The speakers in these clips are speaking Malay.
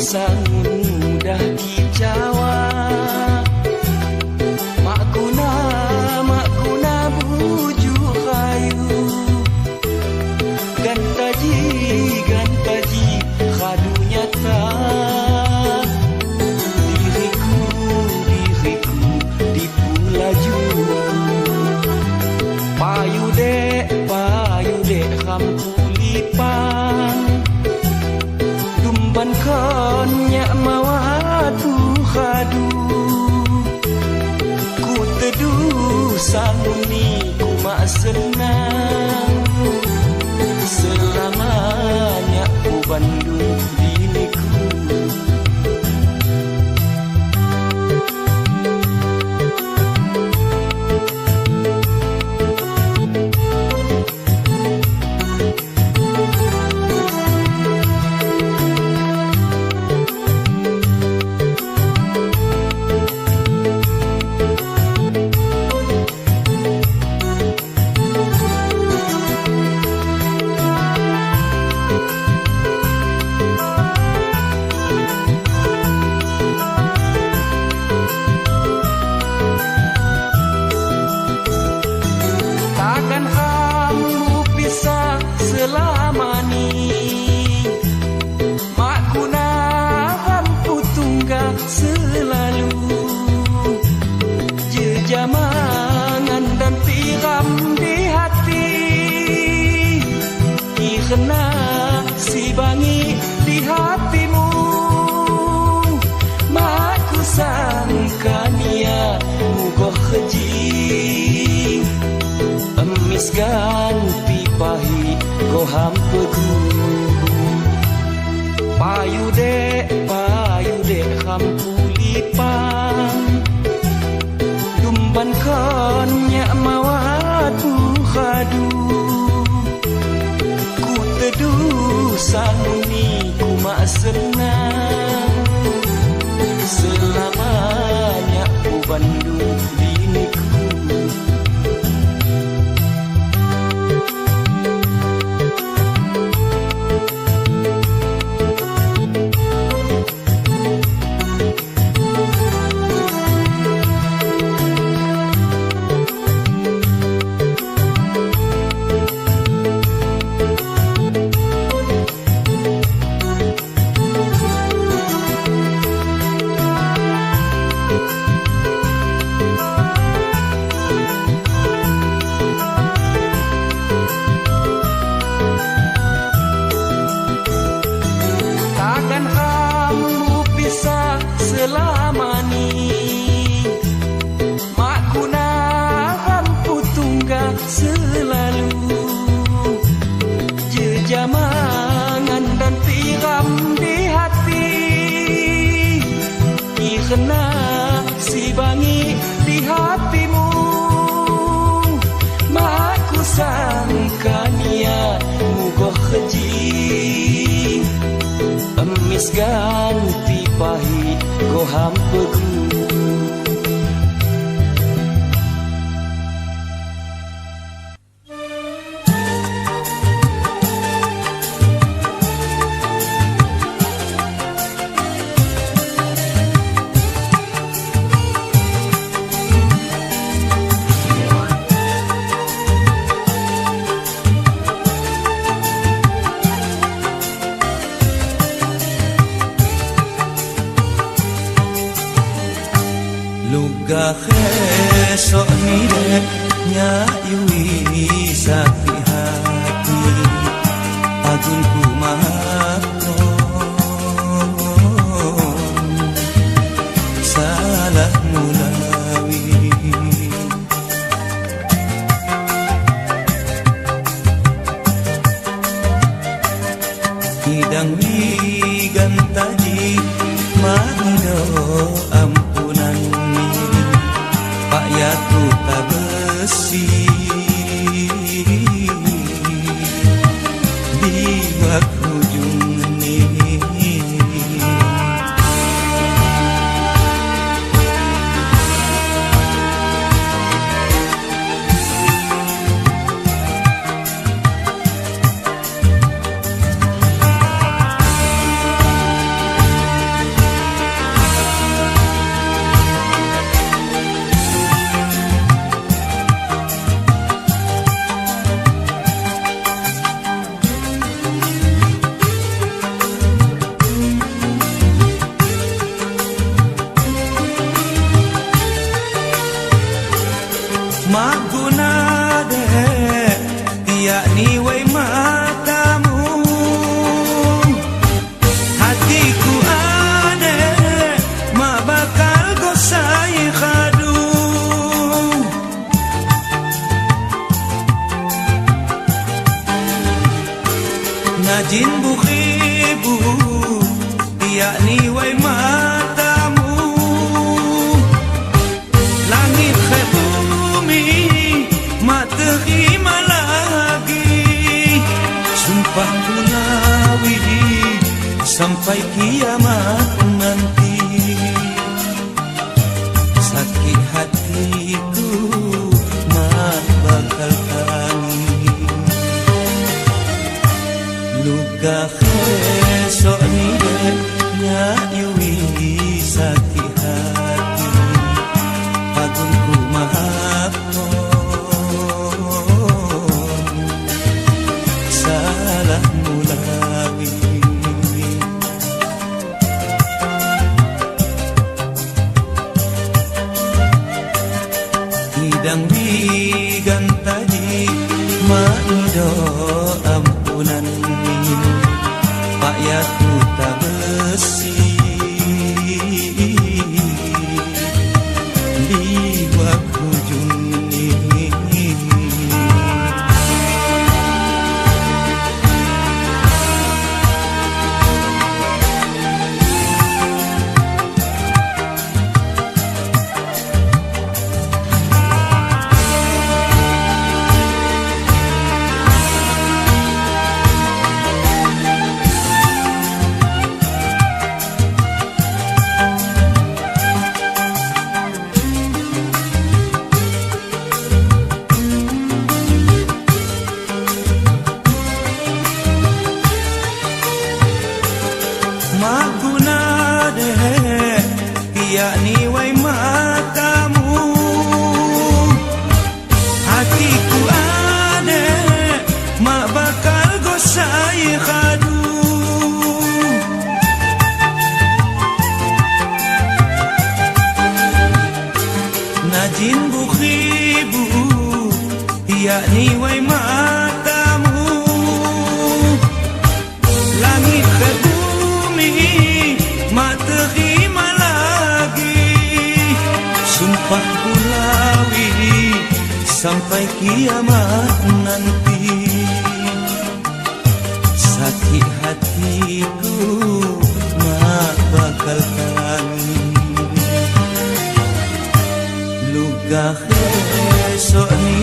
sangun mudah kijawa. Mak guna bujuk kayu. Gantaji kadu nyata. Diriku dipulaju. Payu dek kampulipang. Dumban konyak mawatu khadu. Ku teduh sanguni ku mak senang. Selamanya ku Bandung diriku. Kena si bangi di hatimu. Maku sangka nia mugoh keji. Emis ganti pahit goham pegu. Payu dek kampulipang. Dumban konyak mawatu khadu. Teduh sanguni ku mak senang. Selamanya ku Bandung diriku. Kena si bangi di hatimu. Maku sangka nia mugoh keji. Emis ganti pahit goham pegu. Esok mireknya yui sapi hati. Agun ku maafkan salah mulawi. Hidang gantaji mangdo ampunan Pak Yatu tak besi di ujung ini. maguna de yakni wai matamu hatiku ane ma bakal gosai khadu najin bukhibu yakni wai matamu langit khebumi terima lagi sumpah Bulawi sampai kiamat nanti sakit hatiku mat bakal tangis luka esok ni nya yui sakit hati pagunku maaf Hidang digantaji maido ampunan Pak Yaku tak besi di waktu Juni maguna de yakni wai matamu hatiku ane mak bakal gosai khadu najin bukhibu yakni wai matamu langit khadu terima lagi sumpah Bulawi sampai kiamat nanti sakit hatiku mak bakal tangis luka esok ni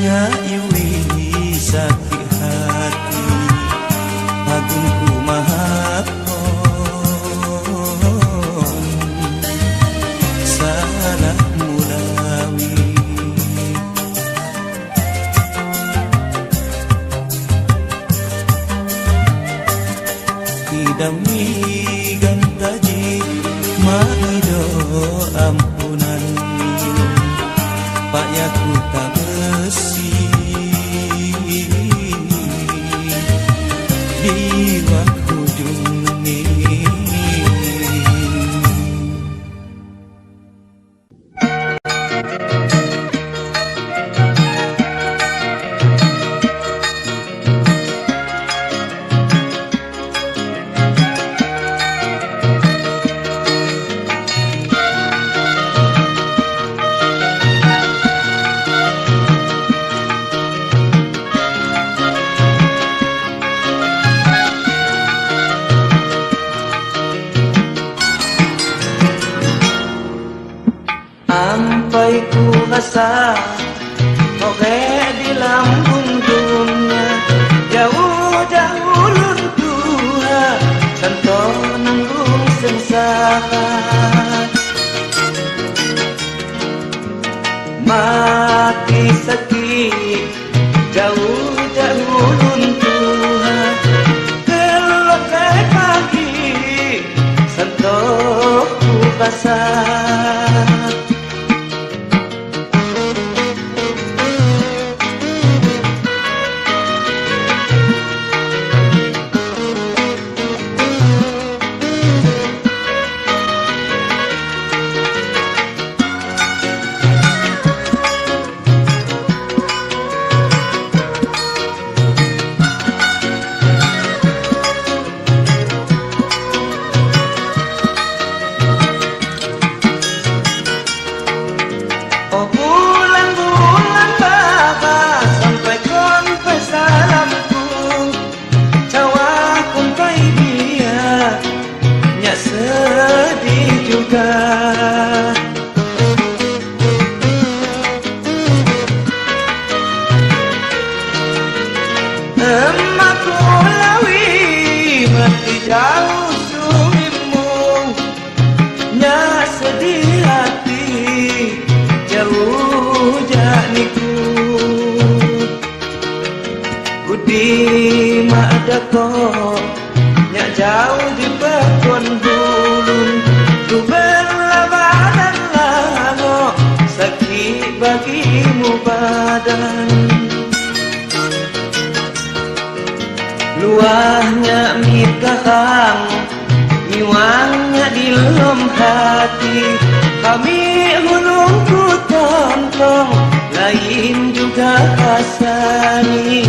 nya yui sakit hati pagunku maaf dami gantaji maido ampunan Pak Yaku tak besi di waktu Juni sampai ku rasa oke di lambung dunia jauh-jauh luntua santo nanggung sengsara mati sakit jauh-jauh luntua kelokai pagi santo ku rasa muka Emakku lawi mati jauh sumimu Nya sedih hati jauh janiku Kudi ma'adako Nya jauh di bekon hulun Tu berlabanan lano Sakit bagimu badan Luahnya mikahang Miwangnya di lom hati Kami hulungku tontong Lain juga kasani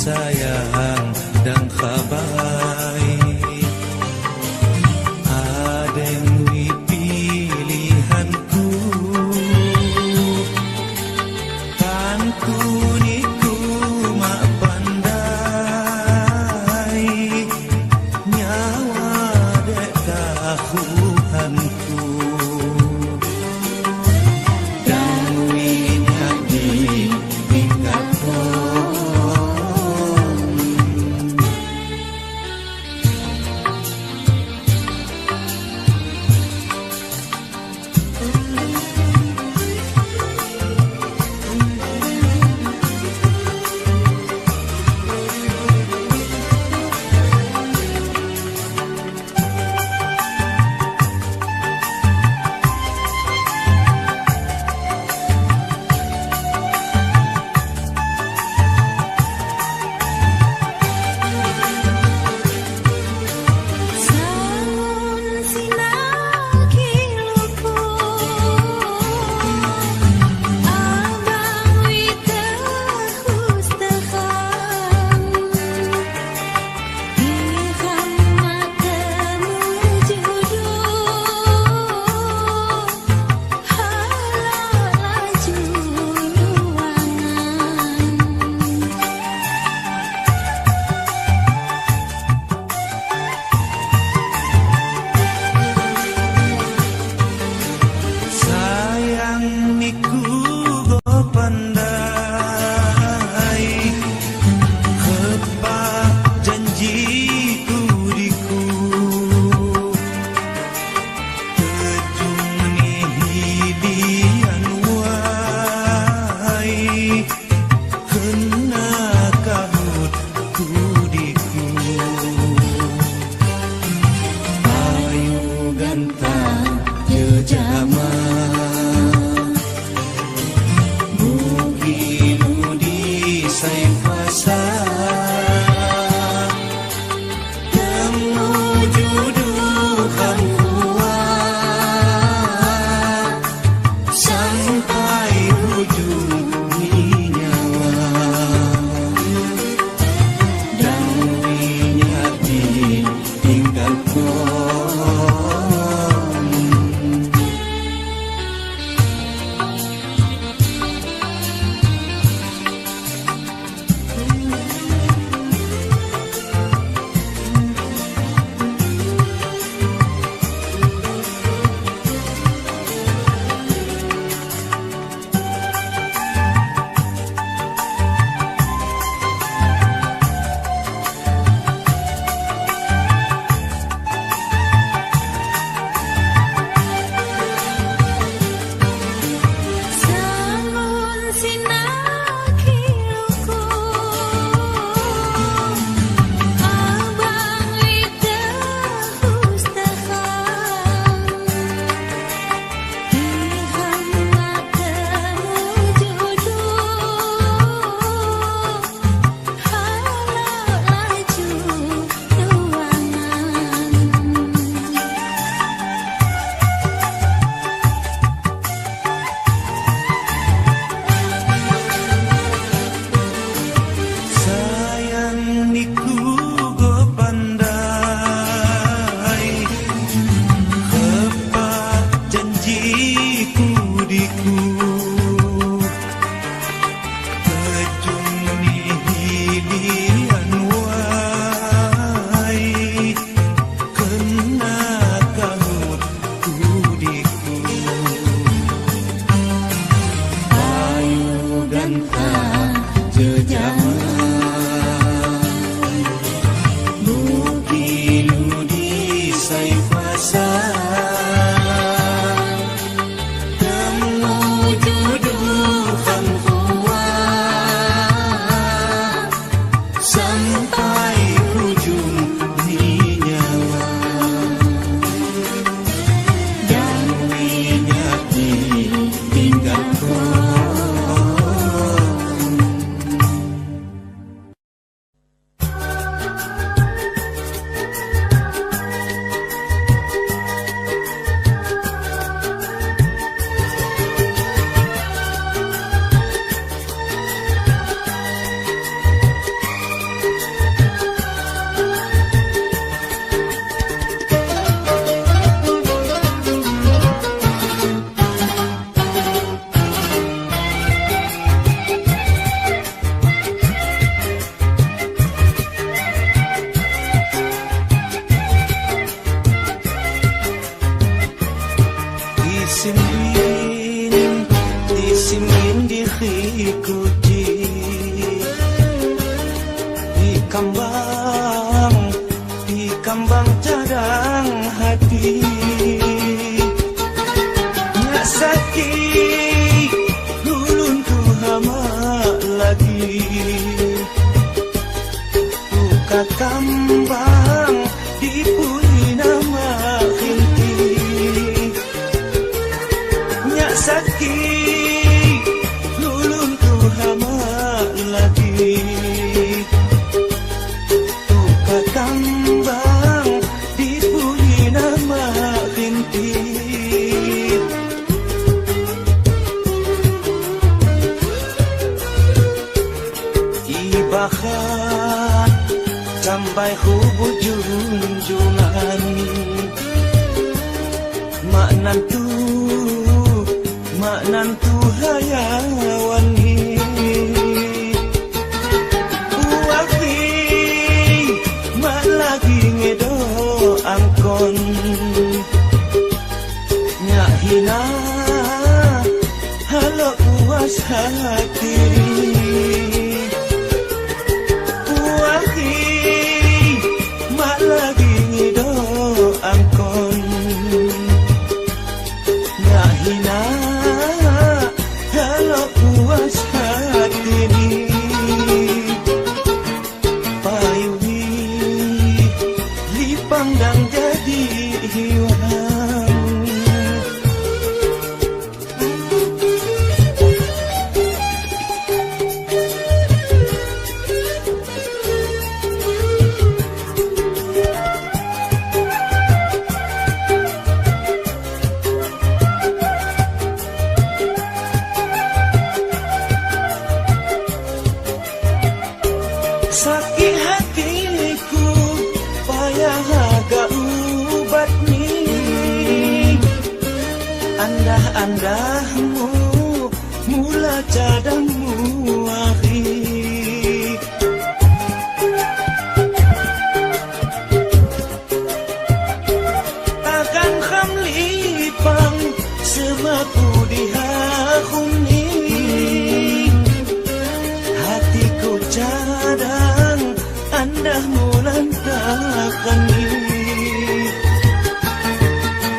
sayang dan kabai adeng wi pilihanku kan ku niku mak pandai nyawa dek tahuanku dan winya di tingkatku di kambang cadang hati. Nyak sakit ulun tu hama lagi. Buka kambang dipui nama inti. Nyak sakit ulun tu hama lagi. Buka kambang dipui nama inti. Ibahan sampai hubung junjungan maknantu hayawani. Uafi mak lagi ngedo angkon. Nyak hina halo puas hati. Hina kalau puas hati ni payuhi dipandang jadi hilang. Sakit hatiku payah agak ubat ni. Andah-andahmu mula cadangmu akhir. Takkan kham lipang semaku di hakun ni. Hatiku cadang andah mulantakan ini.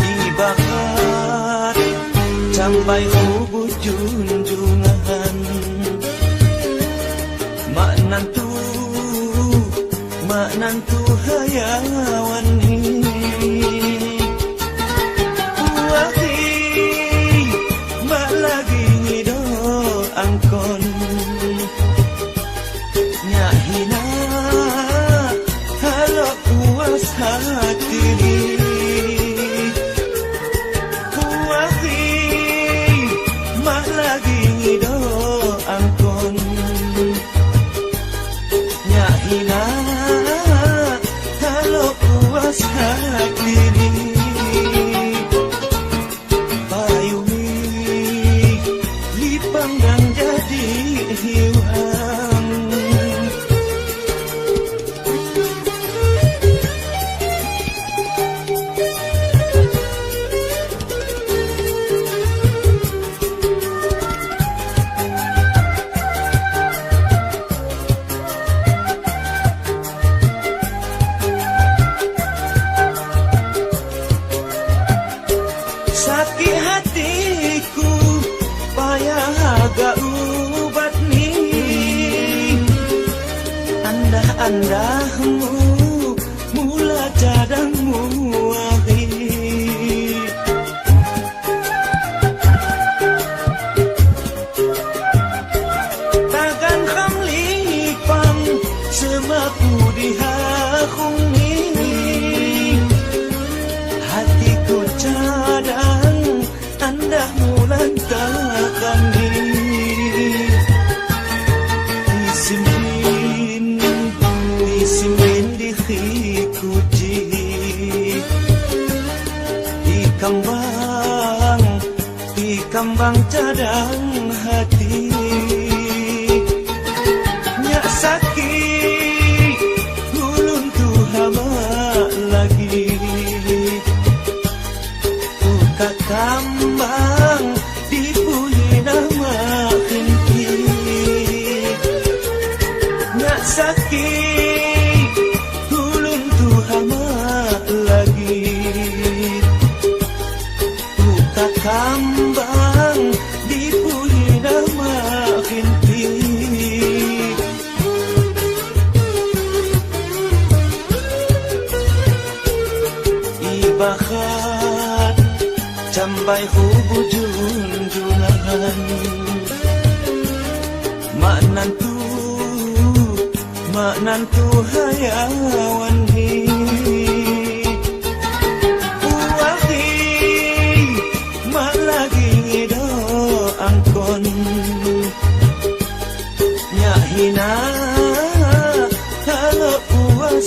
Dibakar sampai hubung junjungan maknantu hayawani. Uahi mak lagi ngido angkon. Nyak hina halo puas hati. Uahi mak lagi ngido angkon. Nyak hina halo puas hati. Payuhi dipandang jadi hilang. Sakit hatiku payah agak ubat ni. Andah-andahmu mula cadangmu akhir. Takkan kham lipang semaku di hakung ni. Hatiku cadang andah mulantakan ini. Disimpan di khikuji. Di kambang cadang hati. Nyak sakit ulun tu hama lagi. Buka kambang dipuli nama inti. Nyak sakit bakat cambai hubujun junahan maknantu hayawan hi uwahi mak lagi ngido angkon nyak hina halo puas